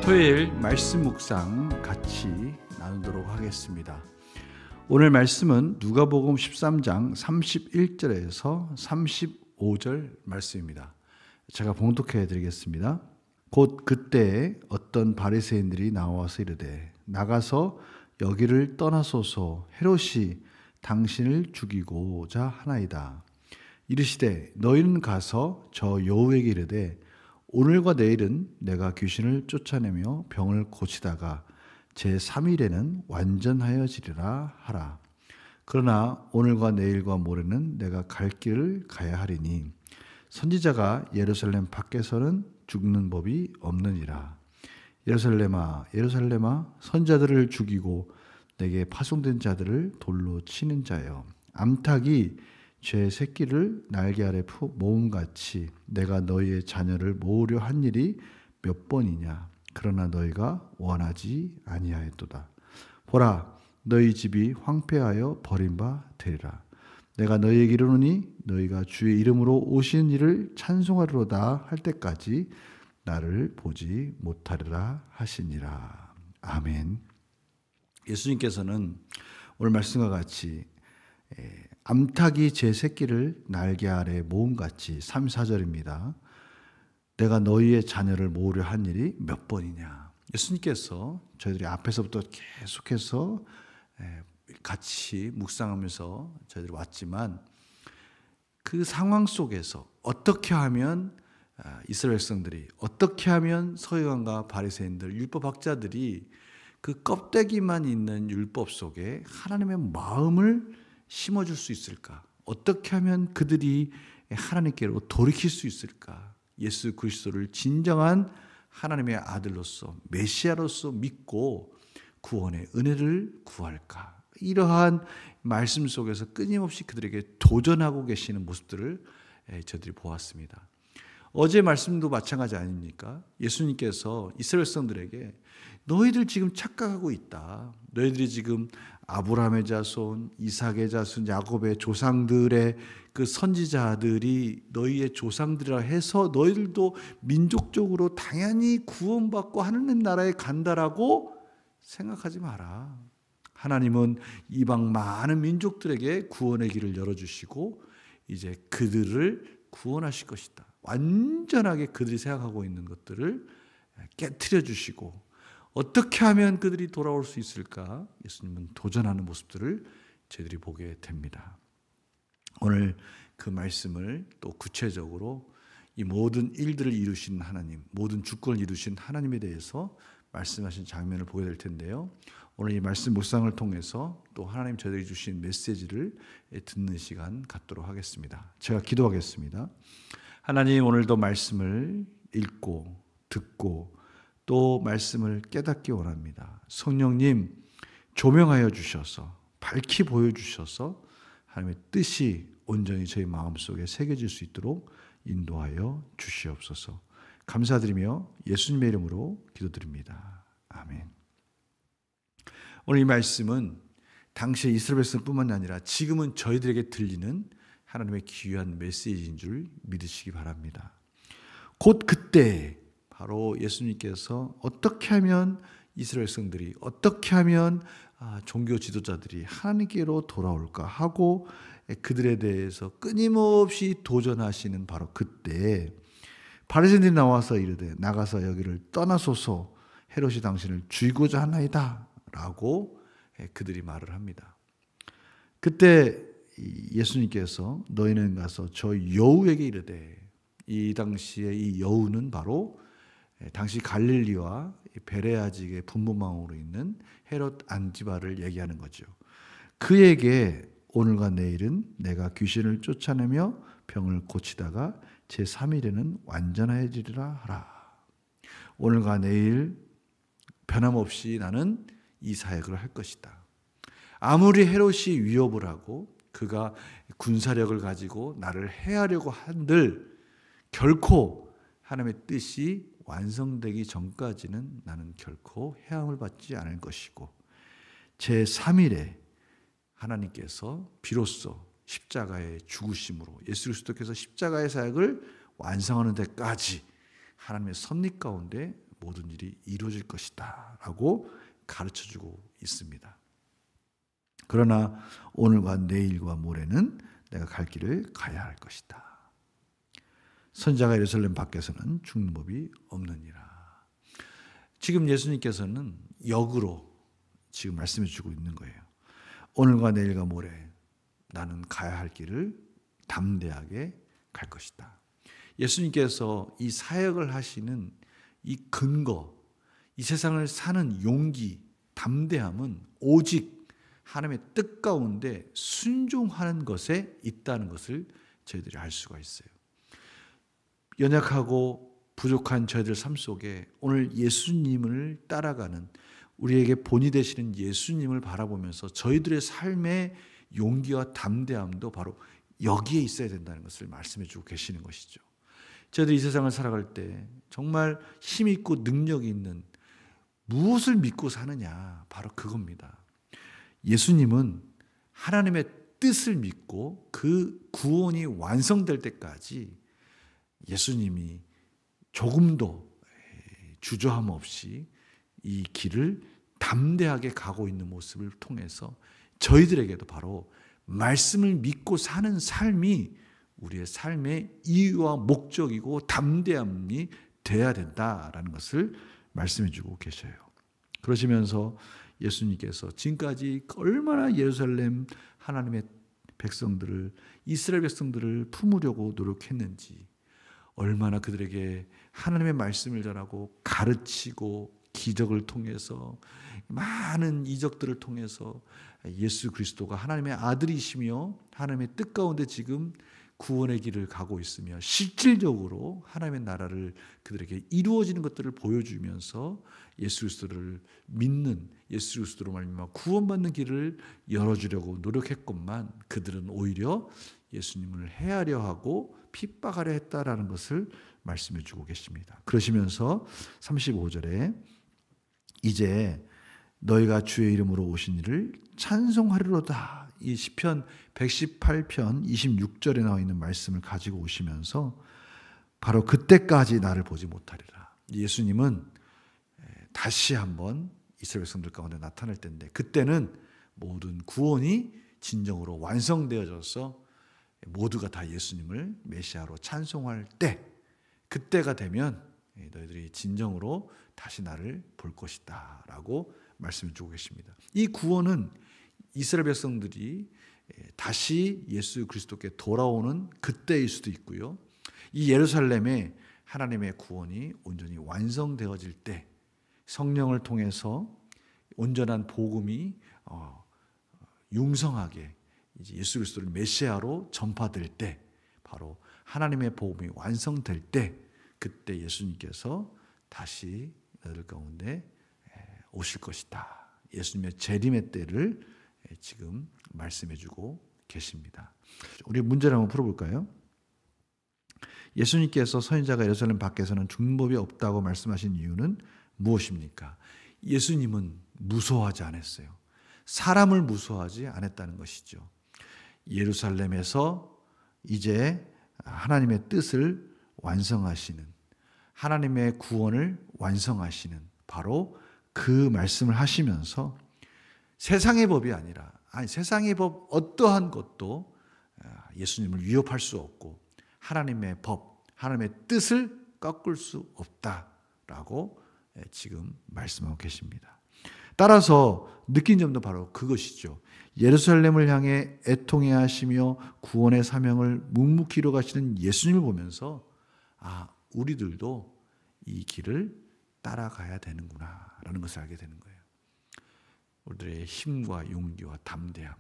토요일 말씀 묵상 같이 나누도록 하겠습니다. 오늘 말씀은 누가복음 13장 31절에서 35절 말씀입니다. 제가 봉독해 드리겠습니다. 곧 그때 어떤 바리새인들이 나와서 이르되 나가서 여기를 떠나소서 헤롯이 당신을 죽이고자 하나이다. 이르시되 너희는 가서 저 여우에게 이르되 오늘과 내일은 내가 귀신을 쫓아내며 병을 고치다가 제3일에는 완전하여지리라 하라. 그러나 오늘과 내일과 모레는 내가 갈 길을 가야 하리니 선지자가 예루살렘 밖에서는 죽는 법이 없느니라. 예루살렘아 예루살렘아 선지자들을 죽이고 내게 파송된 자들을 돌로 치는 자여, 암탉이 제 새끼를 날개 아래 모음같이 내가 너희의 자녀를 모으려 한 일이 몇 번이냐. 그러나 너희가 원하지 아니하였도다. 보라, 너희 집이 황폐하여 버린 바 되리라. 내가 너희에게 이르노니 너희가 주의 이름으로 오신 이를 찬송하리로다 할 때까지 나를 보지 못하리라 하시니라. 아멘. 예수님께서는 오늘 말씀과 같이 암탉이 제 새끼를 날개 아래 모음같이 3, 4절입니다. 내가 너희의 자녀를 모으려 한 일이 몇 번이냐. 예수님께서 저희들이 앞에서부터 계속해서 같이 묵상하면서 저희들이 왔지만 그 상황 속에서 어떻게 하면 이스라엘 백성들이, 어떻게 하면 서기관과 바리새인들, 율법학자들이 그 껍데기만 있는 율법 속에 하나님의 마음을 심어줄 수 있을까? 어떻게 하면 그들이 하나님께로 돌이킬 수 있을까? 예수 그리스도를 진정한 하나님의 아들로서 메시아로서 믿고 구원의 은혜를 구할까? 이러한 말씀 속에서 끊임없이 그들에게 도전하고 계시는 모습들을 저들이 보았습니다. 어제 말씀도 마찬가지 아닙니까? 예수님께서 이스라엘 백성들에게 너희들 지금 착각하고 있다. 너희들이 지금 아브라함의 자손, 이삭의 자손, 야곱의 조상들의 그 선지자들이 너희의 조상들이라 해서 너희들도 민족적으로 당연히 구원받고 하나님 나라에 간다라고 생각하지 마라. 하나님은 이방 많은 민족들에게 구원의 길을 열어주시고 이제 그들을 구원하실 것이다. 완전하게 그들이 생각하고 있는 것들을 깨트려 주시고 어떻게 하면 그들이 돌아올 수 있을까? 예수님은 도전하는 모습들을 저희들이 보게 됩니다. 오늘 그 말씀을 또 구체적으로 이 모든 일들을 이루신 하나님, 모든 주권을 이루신 하나님에 대해서 말씀하신 장면을 보게 될 텐데요. 오늘 이 말씀 묵상을 통해서 또 하나님 저희들이 주신 메시지를 듣는 시간 갖도록 하겠습니다. 제가 기도하겠습니다. 하나님, 오늘도 말씀을 읽고 듣고 또 말씀을 깨닫기 원합니다. 성령님 조명하여 주셔서 밝히 보여주셔서 하나님의 뜻이 온전히 저희 마음속에 새겨질 수 있도록 인도하여 주시옵소서. 감사드리며 예수님의 이름으로 기도드립니다. 아멘. 오늘 이 말씀은 당시의 이스라엘 백성뿐만 아니라 지금은 저희들에게 들리는 하나님의 귀한 메시지인 줄 믿으시기 바랍니다. 곧 그때 바로 예수님께서 어떻게 하면 이스라엘 백성들이, 어떻게 하면 종교 지도자들이 하나님께로 돌아올까 하고 그들에 대해서 끊임없이 도전하시는 바로 그때 바리새인들이 나와서 이르되 나가서 여기를 떠나소서 헤롯이 당신을 죽이고자 하나이다 라고 그들이 말을 합니다. 그때 예수님께서 너희는 가서 저 여우에게 이르되, 이 당시에 이 여우는 바로 당시 갈릴리와 베레아 지역의 분부망으로 있는 헤롯 안티바를 얘기하는 거죠. 그에게 오늘과 내일은 내가 귀신을 쫓아내며 병을 고치다가 제3일에는 완전해지리라 하라. 오늘과 내일 변함없이 나는 이 사역을 할 것이다. 아무리 헤롯이 위협을 하고 그가 군사력을 가지고 나를 해하려고 한들 결코 하나님의 뜻이 완성되기 전까지는 나는 결코 해함을 받지 않을 것이고 제3일에 하나님께서 비로소 십자가의 죽으심으로 예수 그리스도께서 십자가의 사역을 완성하는 데까지 하나님의 섭리 가운데 모든 일이 이루어질 것이다 라고 가르쳐주고 있습니다. 그러나 오늘과 내일과 모레는 내가 갈 길을 가야 할 것이다. 선지자가 예루살렘 밖에서는 죽는 법이 없느니라. 지금 예수님께서는 역으로 지금 말씀해 주고 있는 거예요. 오늘과 내일과 모레 나는 가야 할 길을 담대하게 갈 것이다. 예수님께서 이 사역을 하시는 이 근거, 이 세상을 사는 용기, 담대함은 오직 하나님의 뜻 가운데 순종하는 것에 있다는 것을 저희들이 알 수가 있어요. 연약하고 부족한 저희들 삶 속에 오늘 예수님을 따라가는 우리에게 본이 되시는 예수님을 바라보면서 저희들의 삶의 용기와 담대함도 바로 여기에 있어야 된다는 것을 말씀해 주고 계시는 것이죠. 저희들이 이 세상을 살아갈 때 정말 힘 있고 능력이 있는 무엇을 믿고 사느냐, 바로 그겁니다. 예수님은 하나님의 뜻을 믿고 그 구원이 완성될 때까지 예수님이 조금도 주저함 없이 이 길을 담대하게 가고 있는 모습을 통해서 저희들에게도 바로 말씀을 믿고 사는 삶이 우리의 삶의 이유와 목적이고 담대함이 돼야 된다라는 것을 말씀해 주고 계셔요. 그러시면서 예수님께서 지금까지 얼마나 예루살렘 하나님의 백성들을, 이스라엘 백성들을 품으려고 노력했는지, 얼마나 그들에게 하나님의 말씀을 전하고 가르치고 기적을 통해서 많은 이적들을 통해서 예수 그리스도가 하나님의 아들이시며 하나님의 뜻 가운데 지금 구원의 길을 가고 있으며 실질적으로 하나님의 나라를 그들에게 이루어지는 것들을 보여주면서 예수 그리스도를 믿는, 예수 그리스도로 말미암아 구원받는 길을 열어주려고 노력했건만 그들은 오히려 예수님을 해하려 하고 핍박하려 했다라는 것을 말씀해 주고 계십니다. 그러시면서 35절에 이제 너희가 주의 이름으로 오신 이를 찬송하리로다. 이 시편 118편 26절에 나와 있는 말씀을 가지고 오시면서 바로 그때까지 나를 보지 못하리라. 예수님은 다시 한번 이스라엘 백성들 가운데 나타날 때인데 그때는 모든 구원이 진정으로 완성되어져서 모두가 다 예수님을 메시아로 찬송할 때, 그때가 되면 너희들이 진정으로 다시 나를 볼 것이다 라고 말씀을 주고 계십니다. 이 구원은 이스라엘 백성들이 다시 예수 그리스도께 돌아오는 그때일 수도 있고요, 이 예루살렘에 하나님의 구원이 온전히 완성되어질 때, 성령을 통해서 온전한 복음이 융성하게 이제 예수 그리스도를 메시아로 전파될 때, 바로 하나님의 복음이 완성될 때, 그때 예수님께서 다시 너희들 가운데 오실 것이다. 예수님의 재림의 때를 지금 말씀해주고 계십니다. 우리 문제를 한번 풀어볼까요? 예수님께서 선지자가 예루살렘 밖에서는 죽는 법이 없다고 말씀하신 이유는 무엇입니까? 예수님은 무서워하지 않았어요. 사람을 무서워하지 않았다는 것이죠. 예루살렘에서 이제 하나님의 뜻을 완성하시는, 하나님의 구원을 완성하시는 바로 그 말씀을 하시면서 세상의 법이 아니라, 세상의 법 어떠한 것도 예수님을 위협할 수 없고 하나님의 법, 하나님의 뜻을 꺾을 수 없다라고 지금 말씀하고 계십니다. 따라서 느낀 점도 바로 그것이죠. 예루살렘을 향해 애통해 하시며 구원의 사명을 묵묵히 이뤄가시는 예수님을 보면서 우리들도 이 길을 따라가야 되는구나 라는 것을 알게 되는 거예요. 우리들의 힘과 용기와 담대함,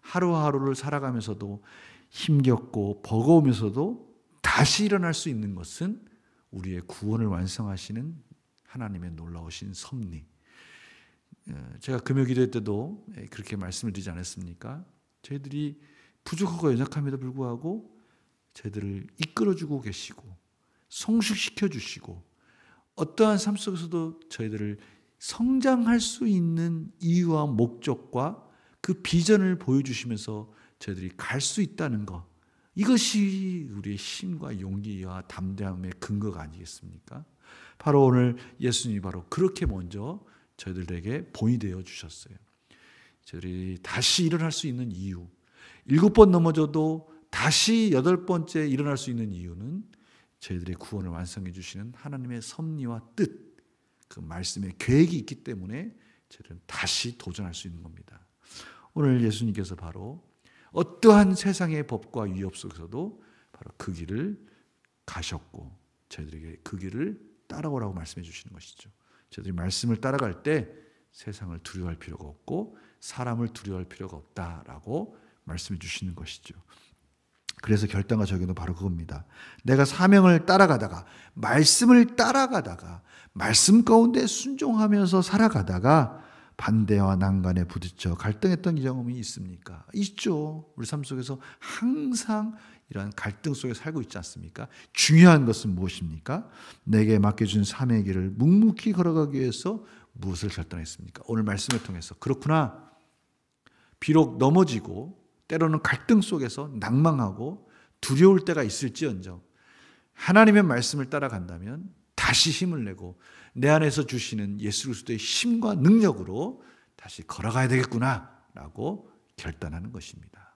하루하루를 살아가면서도 힘겹고 버거우면서도 다시 일어날 수 있는 것은 우리의 구원을 완성하시는 하나님의 놀라우신 섭리. 제가 금요기도 때도 그렇게 말씀을 드리지 않았습니까? 저희들이 부족하고 연약함에도 불구하고 저희들을 이끌어주고 계시고 성숙시켜 주시고 어떠한 삶 속에서도 저희들을 성장할 수 있는 이유와 목적과 그 비전을 보여주시면서 저희들이 갈 수 있다는 것, 이것이 우리의 힘과 용기와 담대함의 근거가 아니겠습니까? 바로 오늘 예수님이 바로 그렇게 먼저 저희들에게 본이 되어 주셨어요. 저희들이 다시 일어날 수 있는 이유, 7번 넘어져도 다시 8번째 일어날 수 있는 이유는 저희들의 구원을 완성해 주시는 하나님의 섭리와 뜻, 그 말씀의 계획이 있기 때문에 저희들은 다시 도전할 수 있는 겁니다. 오늘 예수님께서 바로 어떠한 세상의 법과 위협 속에서도 바로 그 길을 가셨고 저희들에게 그 길을 따라오라고 말씀해 주시는 것이죠. 저희들이 말씀을 따라갈 때 세상을 두려워할 필요가 없고 사람을 두려워할 필요가 없다라고 말씀해 주시는 것이죠. 그래서 결단과 적용은 바로 그겁니다. 내가 사명을 따라가다가 말씀을 따라가다가 말씀 가운데 순종하면서 살아가다가 반대와 난간에 부딪혀 갈등했던 경험이 있습니까? 있죠. 우리 삶 속에서 항상 이러한 갈등 속에 살고 있지 않습니까? 중요한 것은 무엇입니까? 내게 맡겨준 사명의 길을 묵묵히 걸어가기 위해서 무엇을 결단했습니까? 오늘 말씀을 통해서 그렇구나. 비록 넘어지고 때로는 갈등 속에서 낭망하고 두려울 때가 있을지언정 하나님의 말씀을 따라간다면 다시 힘을 내고 내 안에서 주시는 예수 그리스도의 힘과 능력으로 다시 걸어가야 되겠구나라고 결단하는 것입니다.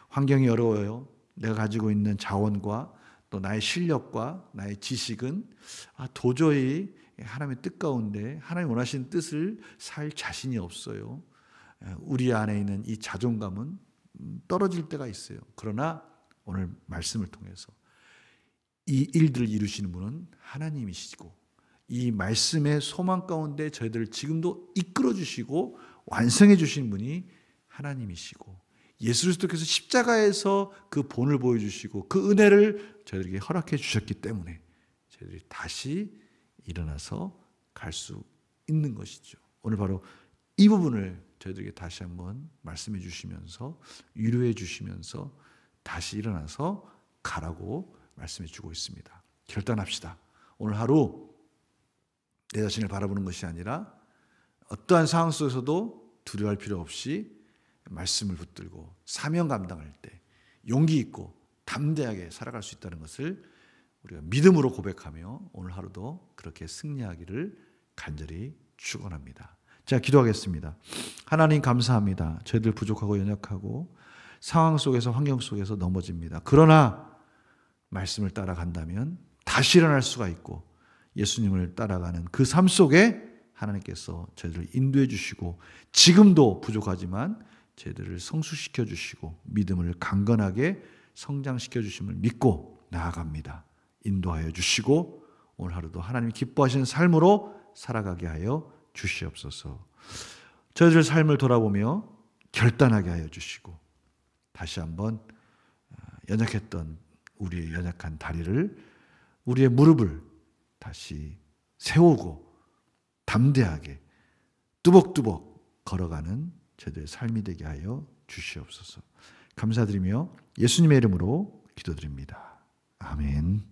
환경이 어려워요. 내가 가지고 있는 자원과 또 나의 실력과 나의 지식은 도저히 하나님의 뜻 가운데 하나님 원하시는 뜻을 살 자신이 없어요. 우리 안에 있는 이 자존감은 떨어질 때가 있어요. 그러나 오늘 말씀을 통해서 이 일들을 이루시는 분은 하나님이시고 이 말씀의 소망 가운데 저희들을 지금도 이끌어 주시고 완성해 주신 분이 하나님이시고 예수 그리스도께서 십자가에서 그 본을 보여주시고 그 은혜를 저희들에게 허락해 주셨기 때문에 저희들이 다시 일어나서 갈 수 있는 것이죠. 오늘 바로 이 부분을 저희들에게 다시 한번 말씀해 주시면서 위로해 주시면서 다시 일어나서 가라고 말씀해 주고 있습니다. 결단합시다. 오늘 하루 내 자신을 바라보는 것이 아니라 어떠한 상황 속에서도 두려워할 필요 없이 말씀을 붙들고 사명 감당할 때 용기 있고 담대하게 살아갈 수 있다는 것을 우리가 믿음으로 고백하며 오늘 하루도 그렇게 승리하기를 간절히 축원합니다. 자, 기도하겠습니다. 하나님 감사합니다. 저희들 부족하고 연약하고 상황 속에서 환경 속에서 넘어집니다. 그러나 말씀을 따라간다면 다시 일어날 수가 있고 예수님을 따라가는 그 삶 속에 하나님께서 저희들을 인도해 주시고 지금도 부족하지만 저희들을 성숙시켜 주시고 믿음을 강건하게 성장시켜 주심을 믿고 나아갑니다. 인도하여 주시고 오늘 하루도 하나님이 기뻐하시는 삶으로 살아가게 하여 주시옵소서. 저희들 삶을 돌아보며 결단하게 하여 주시고 다시 한번 연약했던 우리의 연약한 다리를 우리의 무릎을 다시 세우고 담대하게 뚜벅뚜벅 걸어가는 저희들의 삶이 되게 하여 주시옵소서. 감사드리며 예수님의 이름으로 기도드립니다. 아멘.